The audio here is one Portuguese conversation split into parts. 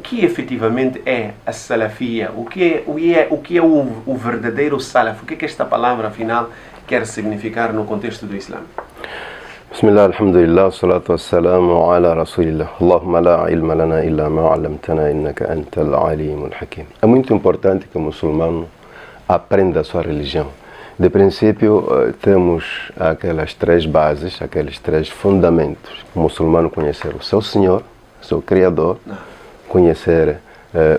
que efetivamente é a salafia? O que é o verdadeiro salaf? O que é que esta palavra, afinal, quer significar no contexto do Islã? Bismillah, alhamdulillah, salatu wassalamu ala rasulillah. Allahumma la ilma lana illa ma 'allamtana innaka antal alimul hakim. É muito importante que o muçulmano aprenda a sua religião. De princípio, temos aquelas três bases, aqueles três fundamentos. O muçulmano conhecer o seu Senhor, seu Criador, conhecer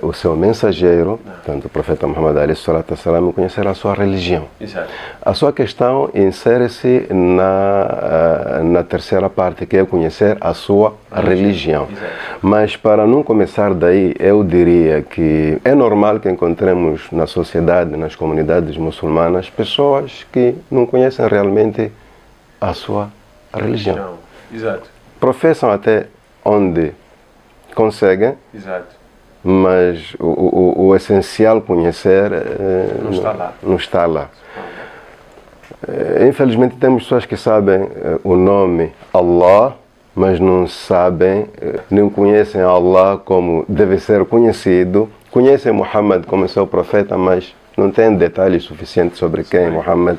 o seu mensageiro, tanto o profeta Muhammad alayhi salatu wassalam, conhecer a sua religião. Exato. A sua questão insere-se na terceira parte, que é conhecer a sua religião. Exato. Mas para não começar daí, eu diria que é normal que encontremos na sociedade, nas comunidades muçulmanas, pessoas que não conhecem realmente a sua religião. Exato. Professam até onde conseguem, Exato. mas o essencial conhecer não está lá. Infelizmente temos pessoas que sabem o nome Allah, mas não sabem, não conhecem Allah como deve ser conhecido. Conhecem Muhammad como seu profeta, mas não têm detalhes suficientes sobre quem é Muhammad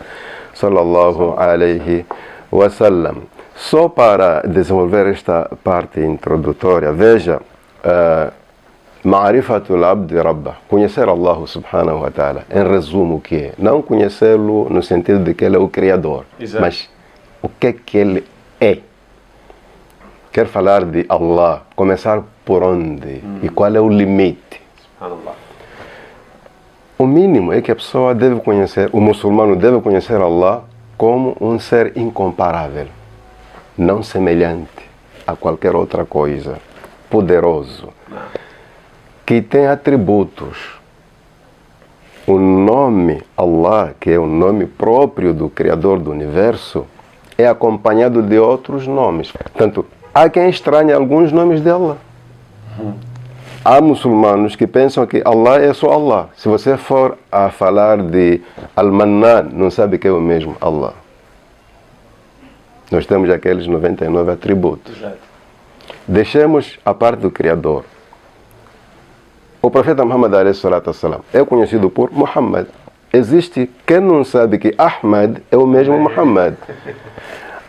sallallahu alaihi wasallam. Só para desenvolver esta parte introdutória, veja, Ma'rifatul abdi rabbah, conhecer Allah subhanahu wa ta'ala, em resumo o que é? Não conhecê-lo no sentido de que ele é o Criador, Exato. mas o que é que ele é? Quer falar de Allah, começar por onde? E qual é o limite? Subhanallah. O mínimo é que a pessoa deve conhecer, o muçulmano deve conhecer Allah como um ser incomparável, não semelhante a qualquer outra coisa, poderoso, que tem atributos. O nome Allah, que é o nome próprio do Criador do Universo, é acompanhado de outros nomes. Portanto, há quem estranhe alguns nomes de Allah. Há muçulmanos que pensam que Allah é só Allah. Se você for a falar de Al-Mannan, não sabe que é o mesmo Allah. Nós temos aqueles 99 atributos. Exato. Deixemos a parte do Criador. O profeta Muhammad alayhi salatu wassalam é conhecido por Muhammad. Existe quem não sabe que Ahmad é o mesmo Muhammad.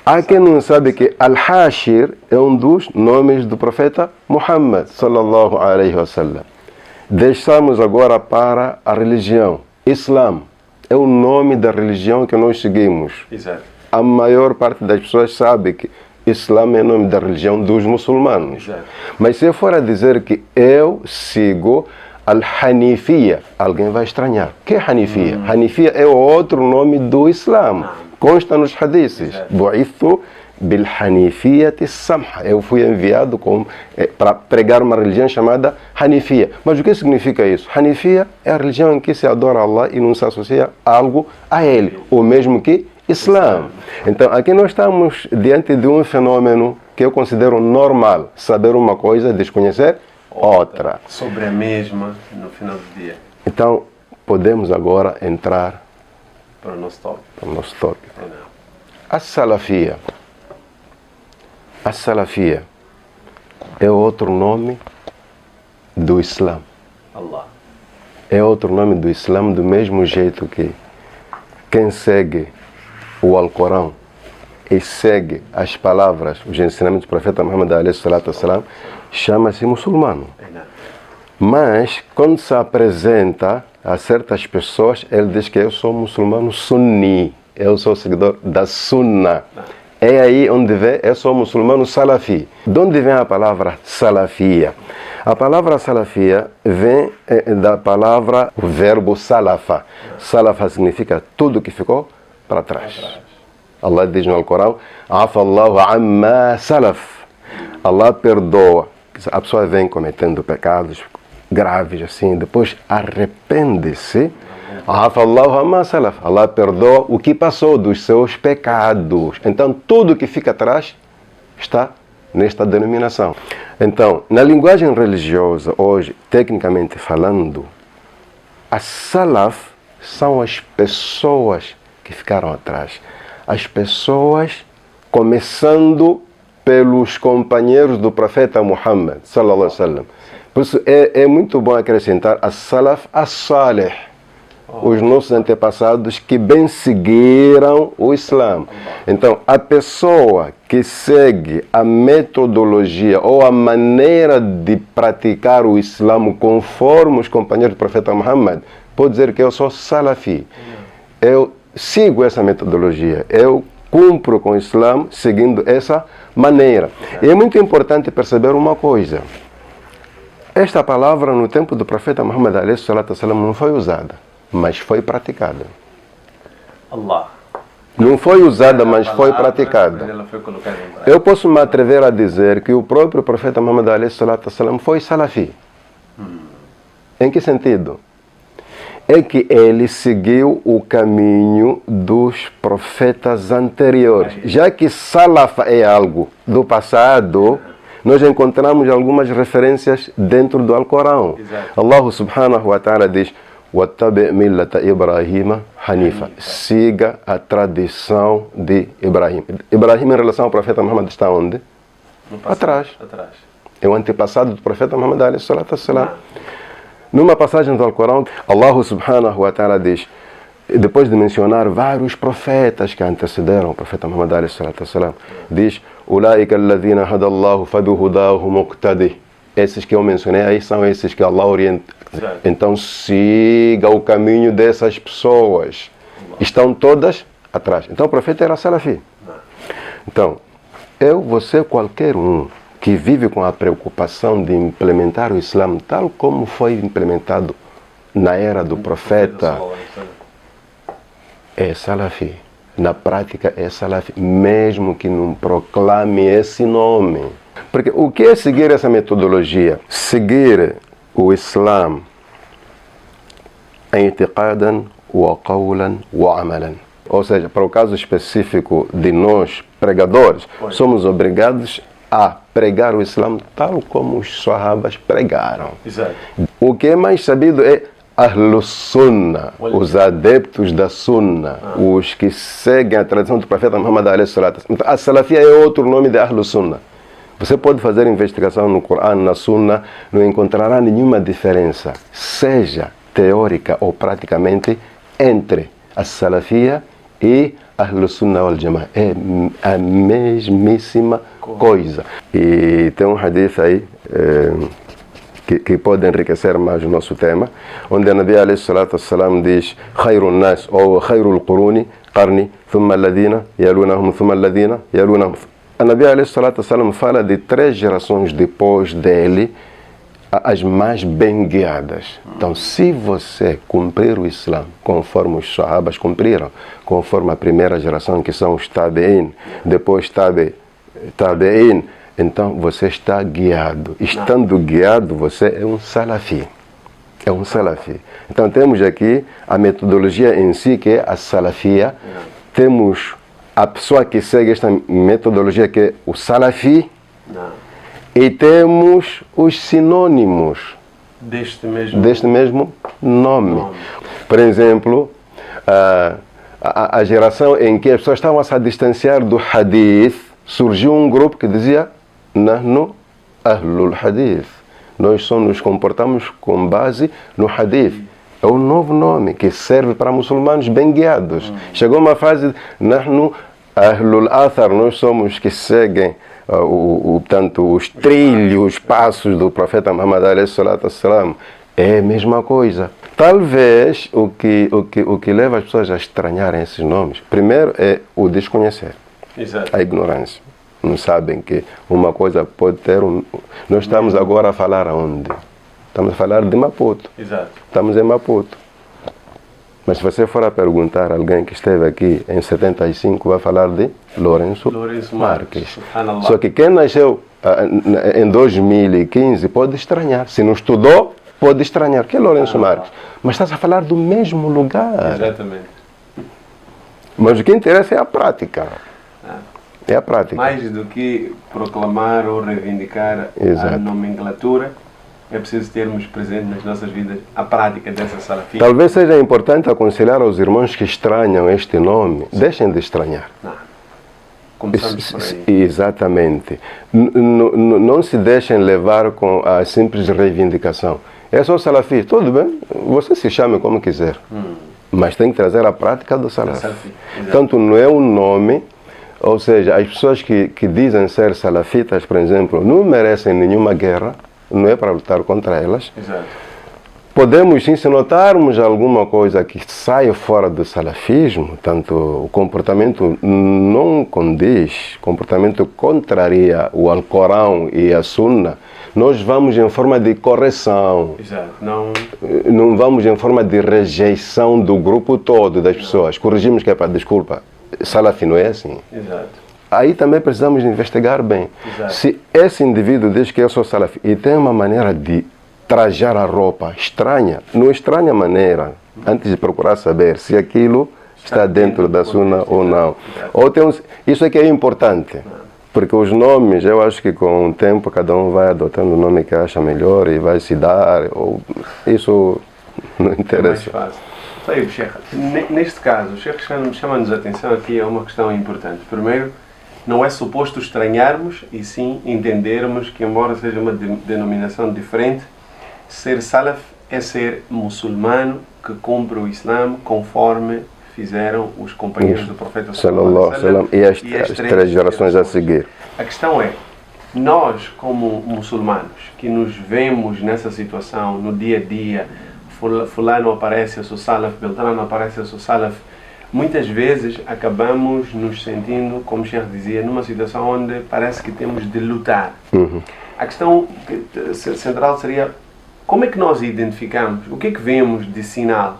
Há quem não sabe que Al-Hashir é um dos nomes do profeta Muhammad sallallahu alaihi wasallam. Deixamos agora para a religião. Islam é o nome da religião que nós seguimos. Exato. A maior parte das pessoas sabe que Islam é o nome da religião dos muçulmanos. Exato. Mas se eu for a dizer que eu sigo Al-Hanifiyya, alguém vai estranhar. O que é Hanifiyya? Hanifiyya é o outro nome do Islã. Consta nos hadiths. Bu'ithu bil-Hanifiyyati samha. Eu fui enviado para pregar uma religião chamada Hanifiyya. Mas o que significa isso? Hanifiyya é a religião em que se adora Allah e não se associa algo a Ele. O mesmo que Islã. Então, aqui nós estamos diante de um fenômeno que eu considero normal. Saber uma coisa, desconhecer outra. Sobre a mesma no final do dia. Então, podemos agora entrar Para o nosso tópico. no nosso tópico. A salafia. A salafia é outro nome do Islã. Allah. É outro nome do Islã do mesmo jeito que quem segue o Alcorão e segue as palavras, os ensinamentos do profeta Muhammad alayhi salatu wassalam, chama-se muçulmano. Mas, quando se apresenta a certas pessoas, ele diz que eu sou muçulmano sunni, eu sou seguidor da Sunna. É aí onde vem, eu sou muçulmano salafi. De onde vem a palavra salafia? A palavra salafia vem da palavra, o verbo salafa. Salafa significa tudo que ficou para trás. Allah diz no Alcorão, Afa Allahu amma salaf. Allah perdoa. A pessoa vem cometendo pecados graves assim, depois arrepende-se. Afa Allahu amma salaf. Allah perdoa o que passou dos seus pecados. Então tudo que fica atrás está nesta denominação. Então, na linguagem religiosa hoje, tecnicamente falando, as salaf são as pessoas que ficaram atrás. As pessoas, começando pelos companheiros do profeta Muhammad sallallahu alaihi wasallam. Por isso é muito bom acrescentar a salaf, a salih, os nossos antepassados que bem seguiram o Islã. Então, a pessoa que segue a metodologia ou a maneira de praticar o Islã conforme os companheiros do profeta Muhammad, pode dizer que eu sou salafi. Eu sigo essa metodologia, eu cumpro com o Islã seguindo essa maneira. E é muito importante perceber uma coisa. Esta palavra no tempo do profeta Muhammad não foi usada, mas foi praticada. Allah. Não foi usada, mas foi praticada. Ela foi colocada em prática. Eu posso me atrever a dizer que o próprio profeta Muhammad foi salafi. Em que sentido? É que ele seguiu o caminho dos profetas anteriores. Já que salaf é algo do passado, nós encontramos algumas referências dentro do Alcorão. Allah subhanahu wa ta'ala diz: وَاتَّبِعْ مِلَّةَ إِبْرَاهِيمَ حَنِيفًا. Siga a tradição de Ibrahim. Ibrahim, em relação ao profeta Muhammad, está onde? Atrás. É o antepassado do profeta Muhammad alayhi salatu wassalam. Numa passagem do Alcorão, Allah subhanahu wa ta'ala diz, depois de mencionar vários profetas que antecederam o profeta Muhammad alayhi salatu wassalam, diz: أُولَٰئِكَ الَّذِينَ هَدَى اللَّهُ فَبِهُدَاهُ مُقْتَدِهِ. Esses que eu mencionei aí são esses que Allah orienta. Então siga o caminho dessas pessoas. Estão todas atrás. Então o profeta era salafi. Então, você, qualquer um que vive com a preocupação de implementar o Islã tal como foi implementado na era do profeta, é salafi. Na prática é salafi, mesmo que não proclame esse nome. Porque o que é seguir essa metodologia? Seguir o Islã i'tiqadan wa qawlan wa amalan. Ou seja, para o caso específico de nós, pregadores, somos obrigados a pregar o Islã tal como os sahabas pregaram. Exato. O que é mais sabido é Ahlus Sunnah, os adeptos da Sunnah, os que seguem a tradição do profeta Muhammad alayhi salatu. Então, a Salafia é outro nome de Ahlus Sunnah. Você pode fazer investigação no Corão, na Sunnah, não encontrará nenhuma diferença, seja teórica ou praticamente, entre a Salafia e Ahlus Sunnah wal Jama'ah. É a mesmíssima coisa. E tem um hadith aí que pode enriquecer mais o nosso tema, onde a Nabi alayhi salatu wassalam diz: Khairun nas, ou Khairul Quruni, Qarni, thumma alladhina, yalunahum, thumma alladhina, yalunahum. A Nabi alayhi salatu wassalam fala de 3 gerações depois dele, as mais bem guiadas. Então, se você cumprir o Islã conforme os sahabas cumpriram, conforme a primeira geração, que são os tabi'in, depois tabi'in, então você está guiado. Estando guiado, você é um salafi. É um salafi. Então temos aqui a metodologia em si, que é a salafia. Temos a pessoa que segue esta metodologia, que é o salafi. E temos os sinônimos deste mesmo nome. Por exemplo, a geração em que as pessoas estavam a se distanciar do hadith, surgiu um grupo que dizia: Nahnu Ahlul Hadith. Nós só nos comportamos com base no hadith. É um novo nome que serve para muçulmanos bem guiados. Chegou uma fase: Nahnu Ahlul Athar. Nós somos que seguem tanto os trilhos, os passos do profeta Muhammad alayhi salatu wassalam. É a mesma coisa. Talvez o que leva as pessoas a estranharem esses nomes, primeiro é o desconhecer. Exato. A ignorância. Não sabem que uma coisa pode ter Nós estamos agora a falar aonde? Estamos a falar de Maputo. Exato. Estamos em Maputo. Mas se você for a perguntar a alguém que esteve aqui em 75, vai falar de Lourenço Marques. Só que quem nasceu em 2015 pode estranhar. Se não estudou, pode estranhar. Que é Lourenço Marques? Mas estás a falar do mesmo lugar. Exatamente. Mas o que interessa é a prática. É a prática. Mais do que proclamar ou reivindicar a nomenclatura, é preciso termos presente nas nossas vidas a prática dessa salafia. Talvez seja importante aconselhar aos irmãos que estranham este nome, deixem de estranhar. Começamos por aí. Exatamente. Não se deixem levar com a simples reivindicação. Eu sou salafi, tudo bem, você se chame como quiser. Mas tem que trazer a prática do salafi. Portanto, não é um nome, ou seja, as pessoas que dizem ser salafitas, por exemplo, não merecem nenhuma guerra, não é para lutar contra elas. Exato. Podemos sim, se notarmos alguma coisa que sai fora do salafismo, tanto o comportamento não condiz, o comportamento contraria o Alcorão e a Sunna, nós vamos em forma de correção. Exato. Não vamos em forma de rejeição do grupo todo das pessoas. Corrigimos que é para desculpa. Salafi não é assim. Exato. Aí também precisamos investigar bem. Exato. Se esse indivíduo diz que eu sou salafi e tem uma maneira de trajar a roupa estranha, não estranha maneira, antes de procurar saber se aquilo está dentro da Sunna ou não. Ou isso é que é importante. Porque os nomes, eu acho que com o tempo cada um vai adotando o nome que acha melhor e vai se dar, ou isso não interessa. É mais fácil. Aí, Sheikh, neste caso, o Sheikh chama-nos a atenção aqui a uma questão importante. Primeiro, não é suposto estranharmos e sim entendermos que, embora seja uma denominação diferente, ser salaf é ser muçulmano que cumpre o Islã conforme fizeram os companheiros do profeta sallallahu alaihi wasallam e as três gerações a seguir. A questão é, nós como muçulmanos que nos vemos nessa situação no dia a dia, fulano aparece, eu sou salaf, Beltrano aparece, eu sou salaf, muitas vezes acabamos nos sentindo, como o Sheikh dizia, numa situação onde parece que temos de lutar. A questão central seria, como é que nós identificamos? O que é que vemos de sinal?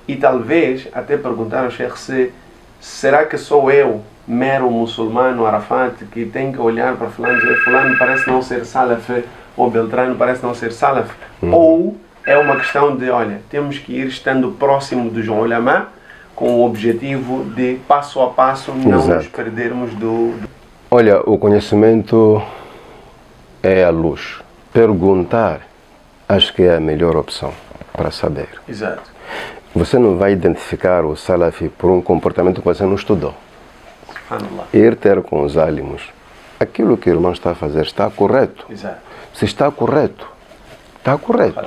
E talvez até perguntar ao Sheikh se será que sou eu, mero muçulmano Arafat, que tem que olhar para fulano e dizer fulano parece não ser salaf ou Beltrano parece não ser salaf? Ou é uma questão de, olha, temos que ir estando próximo dos ulama com o objetivo de, passo a passo, não nos perdermos do... Olha, o conhecimento é a luz. Perguntar, acho que é a melhor opção para saber. Exato. Você não vai identificar o salafi por um comportamento que você não estudou. Subhanallah. Ir ter com os álamos. Aquilo que o irmão está a fazer está correto. Exato. Se está correto, está correto.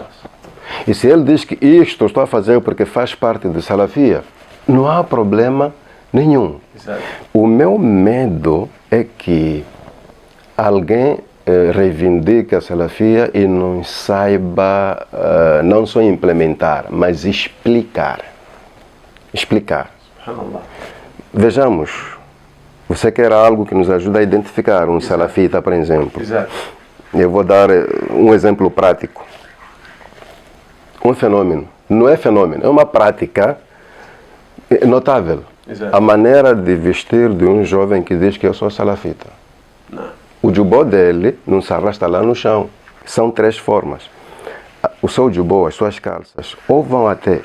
E se ele diz que isto estou a fazer porque faz parte da salafia, não há problema nenhum. Exato. O meu medo é que alguém reivindique a salafia e não saiba, não só implementar, mas explicar. Explicar. Subhanallah. Vejamos, você quer algo que nos ajude a identificar um salafita, por exemplo. Exato. Eu vou dar um exemplo prático. Um fenômeno. Não é fenômeno, é uma prática notável. Exato. A maneira de vestir de um jovem que diz que eu sou salafita. Não. O jubô dele não se arrasta lá no chão. São três formas. O seu jubô, as suas calças, ou vão até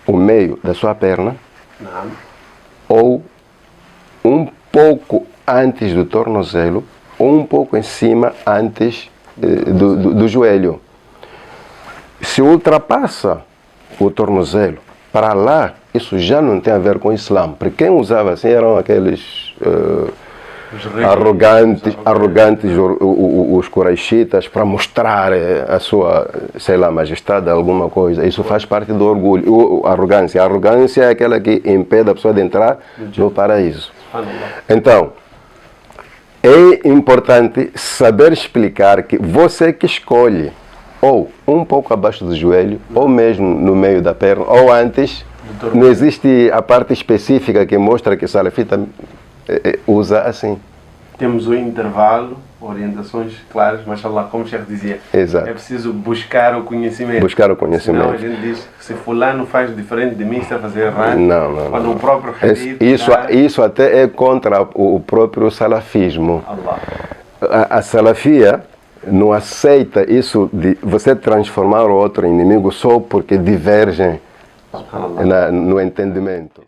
o meio da sua perna, Não. ou um pouco antes do tornozelo, ou um pouco em cima antes do joelho. Se ultrapassa o tornozelo para lá, isso já não tem a ver com o Islã. Porque quem usava assim eram aqueles arrogantes os quraishitas, para mostrar a sua, sei lá, majestade, alguma coisa. Isso faz parte do orgulho. A arrogância é aquela que impede a pessoa de entrar no paraíso. Então, é importante saber explicar que você que escolhe, ou um pouco abaixo do joelho, ou mesmo no meio da perna, ou antes. Não existe a parte específica que mostra que o salafita usa assim. Temos o intervalo, orientações claras, mas como o Sheikh dizia, Exato. É preciso buscar o conhecimento. Buscar o conhecimento. Senão a gente diz, se fulano faz diferente de mim, está a fazer errado. Não. Quando o próprio hadith isso até é contra o próprio salafismo. Allah. A salafia não aceita isso de você transformar o outro inimigo só porque divergem no entendimento.